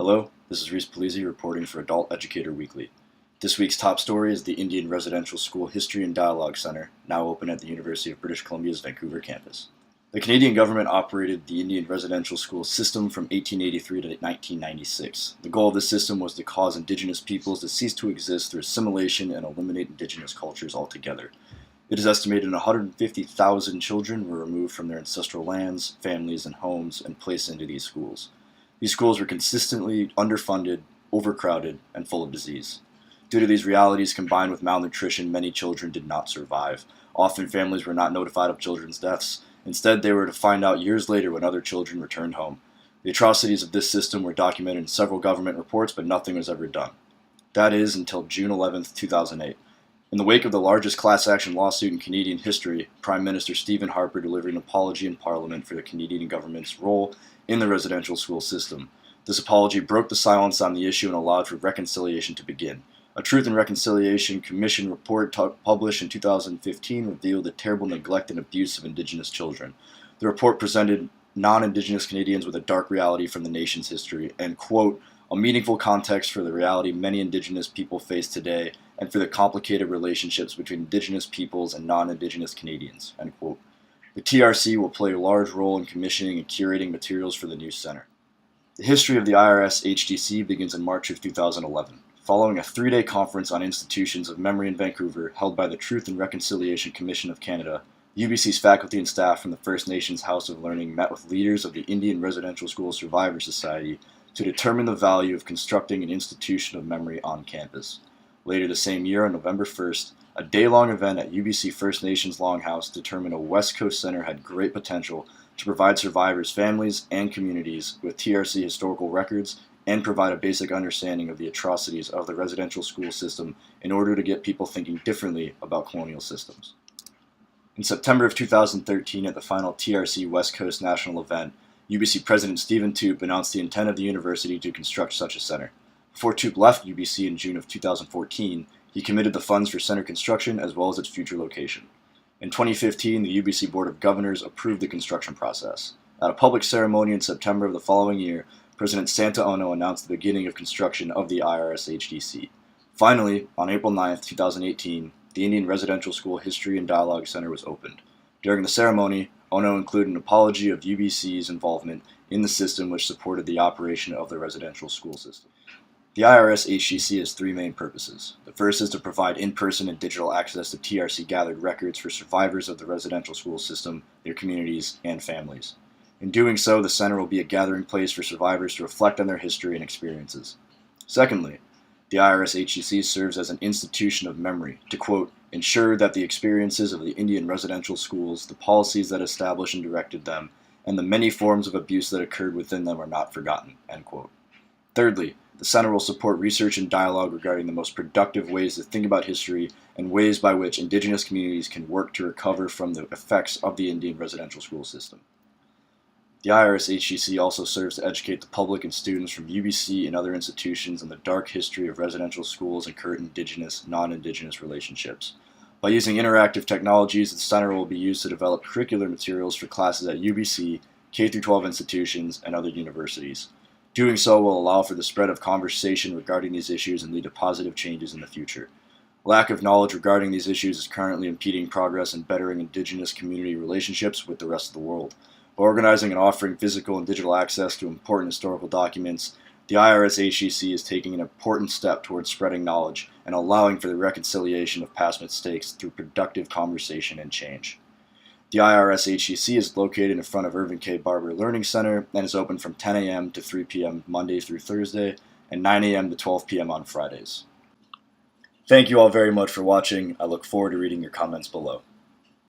Hello, this is Reese Polizzi reporting for Adult Educator Weekly. This week's top story is the Indian Residential School History and Dialogue Center, now open at the University of British Columbia's Vancouver campus. The Canadian government operated the Indian residential school system from 1883 to 1996. The goal of this system was to cause Indigenous peoples to cease to exist through assimilation and eliminate Indigenous cultures altogether. It is estimated 150,000 children were removed from their ancestral lands, families, and homes and placed into these schools. These schools were consistently underfunded, overcrowded, and full of disease. Due to these realities combined with malnutrition, many children did not survive. Often families were not notified of children's deaths. Instead, they were to find out years later when other children returned home. The atrocities of this system were documented in several government reports, but nothing was ever done. That is, until June 11, 2008. In the wake of the largest class action lawsuit in Canadian history, Prime Minister Stephen Harper delivered an apology in Parliament for the Canadian government's role in the residential school system. This apology broke the silence on the issue and allowed for reconciliation to begin. A Truth and Reconciliation Commission report published in 2015 revealed the terrible neglect and abuse of Indigenous children. The report presented non-Indigenous Canadians with a dark reality from the nation's history and, quote, a meaningful context for the reality many Indigenous people face today and for the complicated relationships between Indigenous peoples and non-Indigenous Canadians, end quote. The TRC will play a large role in commissioning and curating materials for the new center. The history of the IRS HDC begins in March of 2011. Following a 3-day conference on institutions of memory in Vancouver held by the Truth and Reconciliation Commission of Canada, UBC's faculty and staff from the First Nations House of Learning met with leaders of the Indian Residential School Survivors Society to determine the value of constructing an institution of memory on campus. Later the same year, on November 1st, a day-long event at UBC First Nations Longhouse determined a West Coast center had great potential to provide survivors' families and communities with TRC historical records and provide a basic understanding of the atrocities of the residential school system in order to get people thinking differently about colonial systems. In September of 2013, at the final TRC West Coast National event, UBC President Stephen Toop announced the intent of the university to construct such a center. Before Toop left UBC in June of 2014, he committed the funds for center construction as well as its future location. In 2015, the UBC Board of Governors approved the construction process. At a public ceremony in September of the following year, President Santa Ono announced the beginning of construction of the IRS HDC. Finally, on April 9, 2018, the Indian Residential School History and Dialogue Center was opened. During the ceremony, Ono included an apology of UBC's involvement in the system which supported the operation of the residential school system. The IRS HDC has 3 main purposes. The first is to provide in-person and digital access to TRC-gathered records for survivors of the residential school system, their communities, and families. In doing so, the center will be a gathering place for survivors to reflect on their history and experiences. Secondly, the IRS HDC serves as an institution of memory to, quote, ensure that the experiences of the Indian residential schools, the policies that established and directed them, and the many forms of abuse that occurred within them are not forgotten, end quote. Thirdly, the center will support research and dialogue regarding the most productive ways to think about history and ways by which Indigenous communities can work to recover from the effects of the Indian residential school system. The IRS HDC also serves to educate the public and students from UBC and other institutions on the dark history of residential schools and current Indigenous, non-Indigenous relationships. By using interactive technologies, the center will be used to develop curricular materials for classes at UBC, K-12 institutions, and other universities. Doing so will allow for the spread of conversation regarding these issues and lead to positive changes in the future. Lack of knowledge regarding these issues is currently impeding progress in bettering Indigenous community relationships with the rest of the world. By organizing and offering physical and digital access to important historical documents, the IRS HDC is taking an important step towards spreading knowledge and allowing for the reconciliation of past mistakes through productive conversation and change. The IRS HDC is located in front of Irvin K. Barber Learning Center and is open from 10 a.m. to 3 p.m. Monday through Thursday and 9 a.m. to 12 p.m. on Fridays. Thank you all very much for watching. I look forward to reading your comments below.